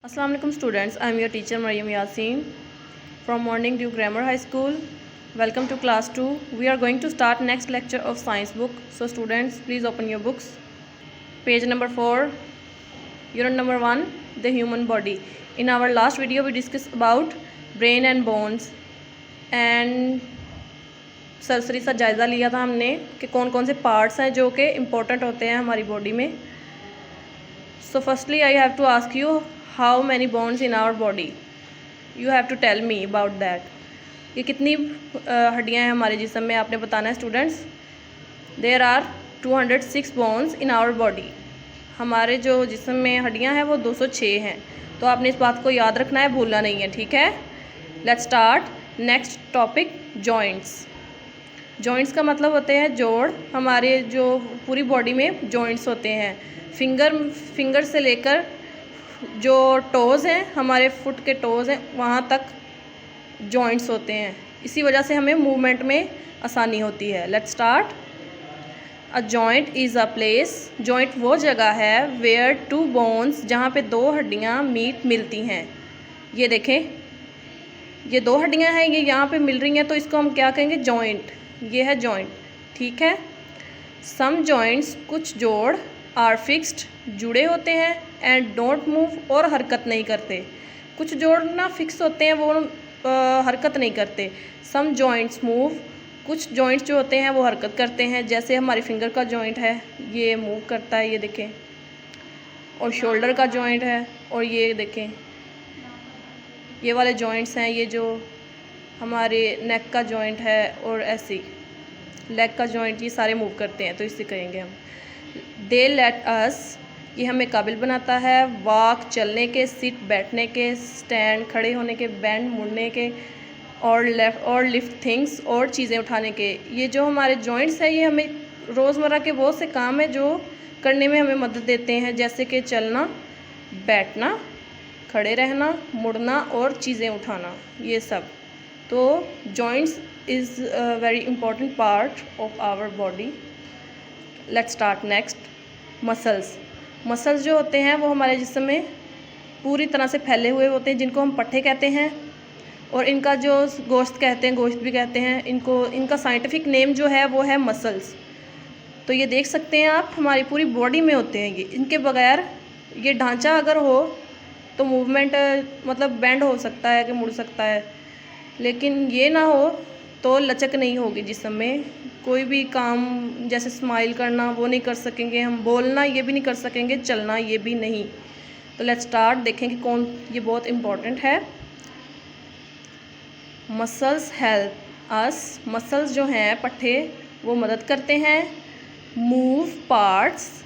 Assalamu alaikum students, I am your teacher Maryam Yasin from Morning Dew Grammar High School. Welcome to class 2. We are going to start next lecture of science book. So students, please open your books. Page number 4, unit number 1, the human body. In our last video we discussed about brain and bones and सरसरी सा जायज़ा लिया था हमने कि कौन कौन से parts हैं जो कि इम्पोर्टेंट होते हैं हमारी बॉडी में. So firstly I have to ask you how many bones in our body. You have to tell me about that. ये कितनी हड्डियाँ हैं हमारे जिस्म में, आपने बताना है students. There are 206 bones in our body. हमारे जो जिस्म में हड्डियाँ हैं वो 206 हैं. तो आपने इस बात को याद रखना है, भूलना नहीं है, ठीक है. Let's start. Next topic, joints. Joints का मतलब होते हैं जोड़. हमारे जो पूरी बॉडी में जॉइंट्स होते हैं. फिंगर से लेकर जो टोज़ हैं, हमारे फुट के टोज़ हैं, वहाँ तक जॉइंट्स होते हैं. इसी वजह से हमें मूवमेंट में आसानी होती है. Let's start. A joint is a place. Joint वो जगह है वेयर टू बोन्स, जहाँ पे दो हड्डियाँ मिलती हैं. ये देखें, ये दो हड्डियाँ हैं, ये यहाँ पे मिल रही हैं, तो इसको हम क्या कहेंगे? जॉइंट. ये है जॉइंट, ठीक है. सम जॉइंट्स, कुछ जोड़, आर फिक्स्ड, जुड़े होते हैं, एंड डोंट मूव, और हरकत नहीं करते. कुछ जोड़ ना फिक्स होते हैं, वो हरकत नहीं करते. सम जॉइंट्स मूव, कुछ जॉइंट्स जो होते हैं वो हरकत करते हैं. जैसे हमारी फिंगर का जॉइंट है, ये मूव करता है, ये देखें. और शोल्डर का जॉइंट है, और ये देखें, ये वाले जॉइंट्स हैं. ये जो हमारे नेक का जॉइंट है और ऐसी लेग का जॉइंट, ये सारे मूव करते हैं. तो इससे कहेंगे हम दे लेट अस. ये हमें काबिल बनाता है वॉक, चलने के, सिट, बैठने के, स्टैंड, खड़े होने के, बेंड, मुड़ने के, और लिफ्ट थिंग्स, और चीज़ें उठाने के. ये जो हमारे जॉइंट्स हैं, ये हमें रोज़मर्रा के बहुत से काम हैं जो करने में हमें मदद देते हैं. जैसे कि चलना, बैठना, खड़े रहना, मुड़ना और चीज़ें उठाना, ये सब. तो joints is a very important part of our body. Let's start. Next, muscles. Muscles जो होते हैं वो हमारे जिस्म में पूरी तरह से फैले हुए होते हैं, जिनको हम पट्टे कहते हैं. और इनका जो गोश्त कहते हैं, गोश्त भी कहते हैं इनको. इनका साइंटिफिक नेम जो है वो है मसल्स. तो ये देख सकते हैं आप, हमारी पूरी बॉडी में होते हैं ये. इनके बगैर ये ढांचा अगर हो तो मूवमेंट मतलब बेंड हो सकता है कि मुड़ सकता है, लेकिन ये ना हो तो लचक नहीं होगी जिस्म में. कोई भी काम जैसे स्माइल करना वो नहीं कर सकेंगे हम, बोलना ये भी नहीं कर सकेंगे, चलना ये भी नहीं. तो लेट्स स्टार्ट. देखें कि कौन, ये बहुत इम्पॉर्टेंट है. Muscles help us. मसल्स जो हैं पट्टे, वो मदद करते हैं मूव पार्ट्स,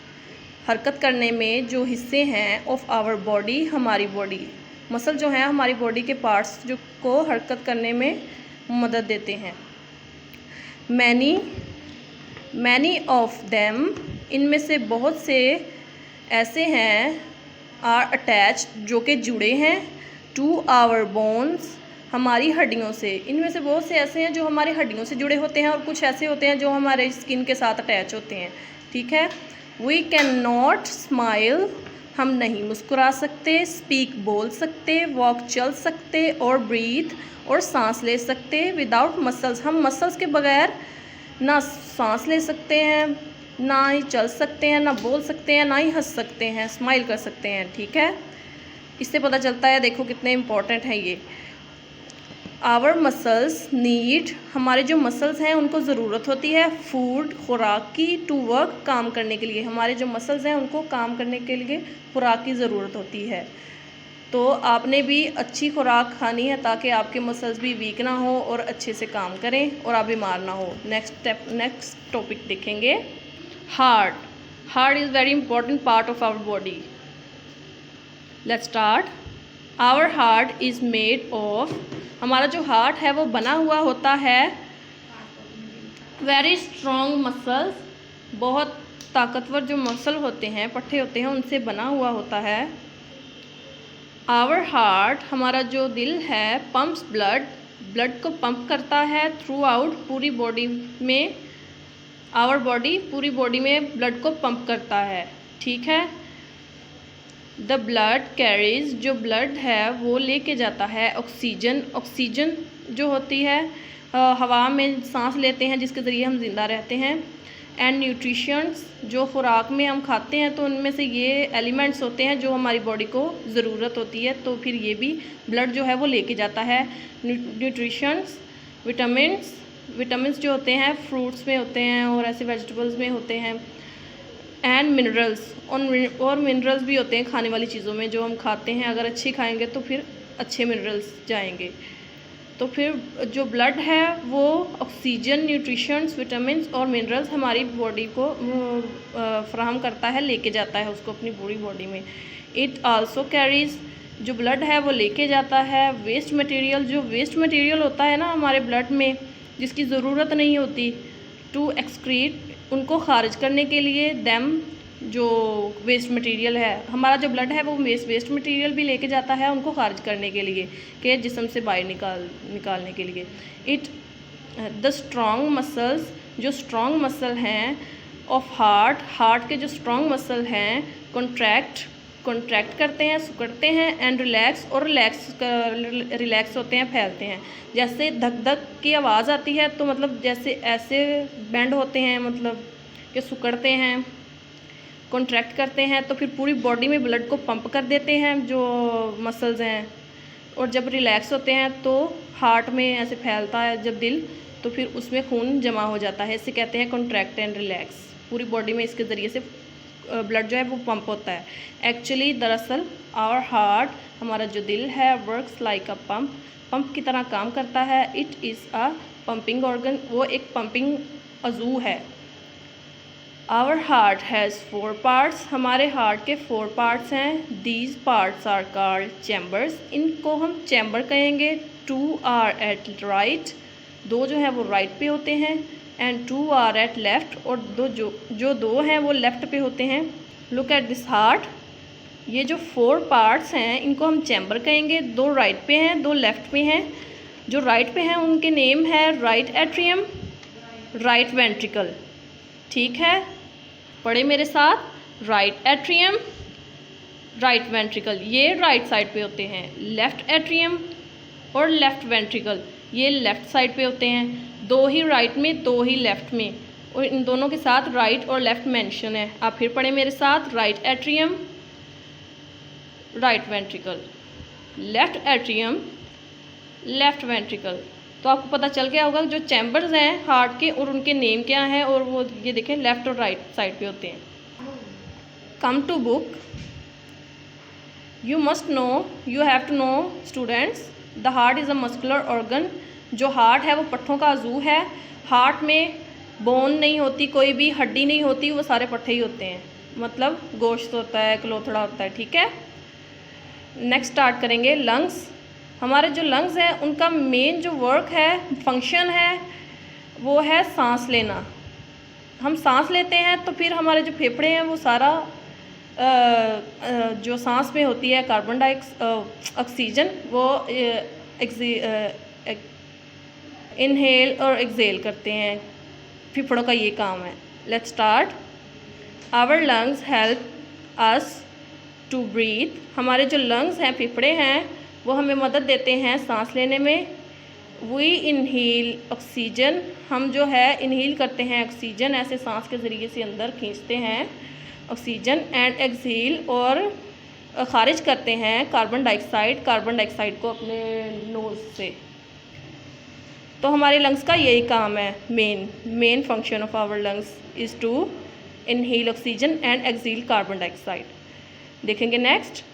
हरकत करने में जो हिस्से हैं, ऑफ आवर बॉडी, हमारी बॉडी. मसल जो हैं हमारी बॉडी के पार्ट्स जो को हरकत करने में मदद देते हैं. मैनी ऑफ देम, इनमें से बहुत से ऐसे हैं, आर अटैच, जो कि जुड़े हैं, टू आवर बोन्स, हमारी हड्डियों से. इनमें से बहुत से ऐसे हैं जो हमारी हड्डियों से जुड़े होते हैं, और कुछ ऐसे होते हैं जो हमारे स्किन के साथ अटैच होते हैं, ठीक है. वी कैन नॉट स्माइल, हम नहीं मुस्कुरा सकते. स्पीक, बोल सकते. वॉक, चल सकते. और ब्रीथ, और सांस ले सकते. विदाउट मसल्स, हम मसल्स के बगैर ना सांस ले सकते हैं, ना ही चल सकते हैं, ना बोल सकते हैं, ना ही हंस सकते हैं, स्माइल कर सकते हैं, ठीक है. इससे पता चलता है, देखो कितने इम्पोर्टेंट हैं ये. आवर मसल्स नीड, हमारे जो मसल्स हैं उनको ज़रूरत होती है फूड, खुराक की, टू वर्क, काम करने के लिए. हमारे जो मसल्स हैं उनको काम करने के लिए खुराक की ज़रूरत होती है. तो आपने भी अच्छी खुराक खानी है ताकि आपके मसल्स भी वीक ना हो और अच्छे से काम करें और आप बीमार ना हो. नेक्स्ट टॉपिक देखेंगे, heart. Heart is very important part of our body. Let's start. Our heart is made of, हमारा जो हार्ट है वो बना हुआ होता है वेरी स्ट्रॉन्ग मसल्स, बहुत ताकतवर जो मसल होते हैं, पट्टे होते हैं, उनसे बना हुआ होता है. आवर हार्ट, हमारा जो दिल है, पंप्स ब्लड, ब्लड को पंप करता है थ्रू आउट, पूरी बॉडी में. आवर बॉडी, पूरी बॉडी में ब्लड को पंप करता है, ठीक है. द ब्लड कैरीज, जो ब्लड है वो लेके जाता है ऑक्सीजन। ऑक्सीजन जो होती है हवा में सांस लेते हैं जिसके ज़रिए हम ज़िंदा रहते हैं। एंड न्यूट्रिशंस, जो खुराक में हम खाते हैं तो उनमें से ये एलिमेंट्स होते हैं जो हमारी बॉडी को ज़रूरत होती है, तो फिर ये भी ब्लड जो है वो लेके जाता है। न्यूट्रिशंस, विटामिन्स, विटामिन्स जो होते हैं फ्रूट्स में होते हैं और ऐसे वेजिटेबल्स में होते हैं। एंड मिनरल्स, और मिनरल्स भी होते हैं खाने वाली चीज़ों में जो हम खाते हैं, अगर अच्छी खाएंगे तो फिर अच्छे मिनरल्स जाएंगे। तो फिर जो ब्लड है वो ऑक्सीजन, न्यूट्रिशंस, विटामिन्स और मिनरल्स हमारी बॉडी को फराहम करता है, लेके जाता है उसको अपनी पूरी बॉडी में। इट आल्सो कैरीज, जो ब्लड है वो लेके जाता है वेस्ट मटेरियल, जो वेस्ट मटेरियल होता है ना हमारे ब्लड में जिसकी ज़रूरत नहीं होती, टू एक्सक्रीट, उनको खारिज करने के लिए। दैम, जो वेस्ट मटेरियल है, हमारा जो ब्लड है वो वेस्ट मटेरियल भी लेके जाता है उनको खारिज करने के लिए, के जिस्म से बाहर निकालने के लिए। इट द स्ट्रॉन्ग मसल्स, जो स्ट्रॉन्ग मसल हैं ऑफ हार्ट के जो स्ट्रॉन्ग मसल हैं कॉन्ट्रैक्ट करते हैं, सिकुड़ते हैं। एंड रिलैक्स, और रिलैक्स होते हैं, फैलते हैं। जैसे धक धक की आवाज़ आती है तो मतलब जैसे ऐसे बेंड होते हैं, मतलब कि सिकुड़ते हैं, कॉन्ट्रैक्ट करते हैं, तो फिर पूरी बॉडी में ब्लड को पंप कर देते हैं जो मसल्स हैं। और जब रिलैक्स होते हैं तो हार्ट में ऐसे फैलता है जब दिल, तो फिर उसमें खून जमा हो जाता है, इसे कहते हैं कॉन्ट्रैक्ट एंड रिलैक्स। पूरी बॉडी में इसके ज़रिए से ब्लड जो है वो पंप होता है। एक्चुअली दरअसल आवर हार्ट, हमारा जो दिल है, वर्क्स लाइक अ पंप की तरह काम करता है। It is a pumping organ, वो एक पंपिंग अज़ू है। आवर हार्ट हैज़ 4 पार्ट्स, हमारे हार्ट के 4 पार्ट्स हैं। These parts are called chambers, इनको हम चैम्बर कहेंगे। 2 आर एट राइट, 2 जो है वो राइट पे होते हैं। एंड 2 आर एट लेफ़्ट, और जो 2 हैं वो लेफ़्ट पे होते हैं। लुक एट दिस हार्ट, ये जो 4 पार्ट्स हैं इनको हम चैम्बर कहेंगे। 2 राइट पे हैं, 2 लेफ़्ट पे हैं। जो राइट पे हैं उनके नेम है राइट एट्रियम, राइट वेंट्रिकल। ठीक है, पढ़े मेरे साथ। राइट एट्रियम, राइट वेंट्रिकल, ये राइट साइड पे होते हैं। लेफ़्ट एट्रियम और लेफ़्ट वेंट्रिकल, ये लेफ़्ट साइड पे होते हैं। 2 ही राइट में, 2 ही लेफ़्ट में, और इन दोनों के साथ राइट और लेफ़्ट मेंशन है। आप फिर पढ़े मेरे साथ। Right atrium, right ventricle, left atrium, left ventricle. तो आपको पता चल गया होगा जो चैम्बर्स हैं हार्ट के और उनके नेम क्या हैं, और वो ये देखें लेफ़्ट और राइट साइड पे होते हैं। Come to book, you must know, you have to know students, the heart is a muscular organ. जो हार्ट है वो पट्ठों का अज़ू है। हार्ट में बोन नहीं होती, कोई भी हड्डी नहीं होती, वो सारे पट्ठे ही होते हैं, मतलब गोश्त होता है, कलोथड़ा होता है। ठीक है, नेक्स्ट स्टार्ट करेंगे। लंग्स, हमारे जो लंग्स हैं उनका मेन जो वर्क है, फंक्शन है, वो है सांस लेना। हम सांस लेते हैं तो फिर हमारे जो फेफड़े हैं वो सारा जो सांस में होती है कार्बन डाइऑक्साइड, ऑक्सीजन, वो इनहेल और एक्सेल करते हैं। फेफड़ों का ये काम है। Let's start. Our lungs help us to breathe, हमारे जो लंग्स हैं, फेफड़े हैं, वो हमें मदद देते हैं सांस लेने में। वी इनहेल ऑक्सीजन, हम जो है इनहेल करते हैं ऑक्सीजन, ऐसे सांस के ज़रिए से अंदर खींचते हैं ऑक्सीजन। एंड एक्सहेल, और खारिज करते हैं कार्बन डाइऑक्साइड को अपने नोज़ से। तो हमारे लंग्स का यही काम है, main function of our lungs is to inhale oxygen and exhale carbon dioxide. देखेंगे next.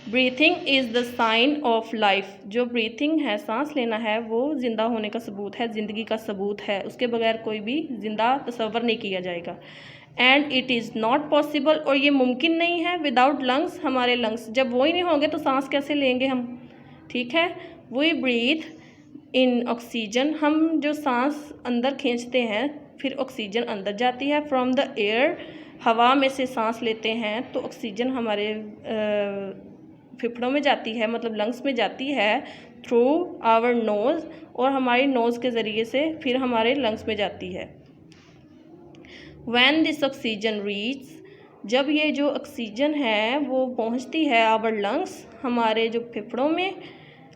Breathing is the sign of life, जो ब्रीथिंग है, सांस लेना है, वो ज़िंदा होने का सबूत है, ज़िंदगी का सबूत है। उसके बगैर कोई भी ज़िंदा तस्वर नहीं किया जाएगा। And it is not possible, और ये मुमकिन नहीं है, विदाउट लंग्स, हमारे लंग्स जब वो ही नहीं होंगे तो सांस कैसे लेंगे हम। ठीक है, वी ब्रीथ इन ऑक्सीजन, हम जो सांस अंदर खींचते हैं फिर ऑक्सीजन अंदर जाती है। फ्रॉम द एयर, हवा में से सांस लेते हैं तो ऑक्सीजन हमारे फेफड़ों में जाती है, मतलब लंग्स में जाती है, थ्रू आवर नोज़, और हमारी नोज़ के ज़रिए से फिर हमारे लंग्स में जाती है। व्हेन दिस ऑक्सीजन रीच, जब ये जो ऑक्सीजन है वो पहुंचती है आवर लंग्स, हमारे जो फेफड़ों में,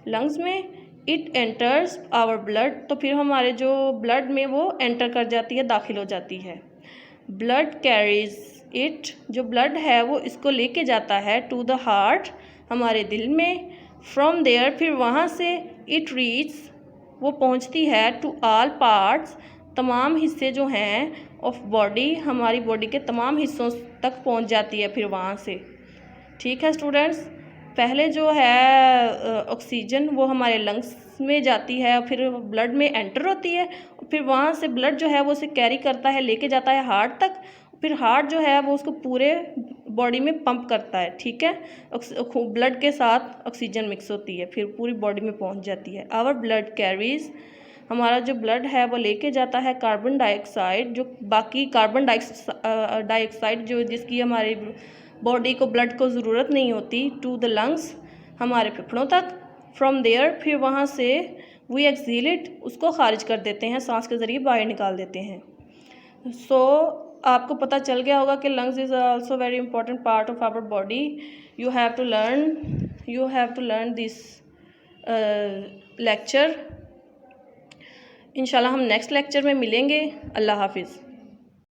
लंग्स में, इट एंटर्स आवर ब्लड, तो फिर हमारे जो ब्लड में वो एंटर कर जाती है, दाखिल हो जाती है। ब्लड कैरीज इट, जो ब्लड है वो इसको लेके जाता है टू द हार्ट, हमारे दिल में। फ्रॉम देयर, फिर वहाँ से इट रीच, वो पहुँचती है टू ऑल पार्ट्स, तमाम हिस्से जो हैं ऑफ बॉडी, हमारी बॉडी के तमाम हिस्सों तक पहुँच जाती है फिर वहाँ से। ठीक है स्टूडेंट्स, पहले जो है ऑक्सीजन वो हमारे लंग्स में जाती है, फिर ब्लड में एंटर होती है, फिर वहाँ से ब्लड जो है वो उसे कैरी करता है, लेके जाता है हार्ट तक, फिर हार्ट जो है वो उसको पूरे बॉडी में पंप करता है। ठीक है, ब्लड के साथ ऑक्सीजन मिक्स होती है, फिर पूरी बॉडी में पहुँच जाती है। आवर ब्लड कैरीज, हमारा जो ब्लड है वो लेके जाता है कार्बन डाइऑक्साइड, जो बाकी कार्बन डाइऑक्साइड जो जिसकी हमारी बॉडी को, ब्लड को ज़रूरत नहीं होती, टू द लंग्स, हमारे फेफड़ों तक। फ्रॉम देयर, फिर वहाँ से वी एक्सहेल इट, उसको खारिज कर देते हैं, सांस के ज़रिए बाहर निकाल देते हैं। सो आपको पता चल गया होगा कि lungs is also very important part of our body. You have to learn this lecture. इंशाल्लाह हम नेक्स्ट लेक्चर में मिलेंगे। अल्लाह हाफिज़।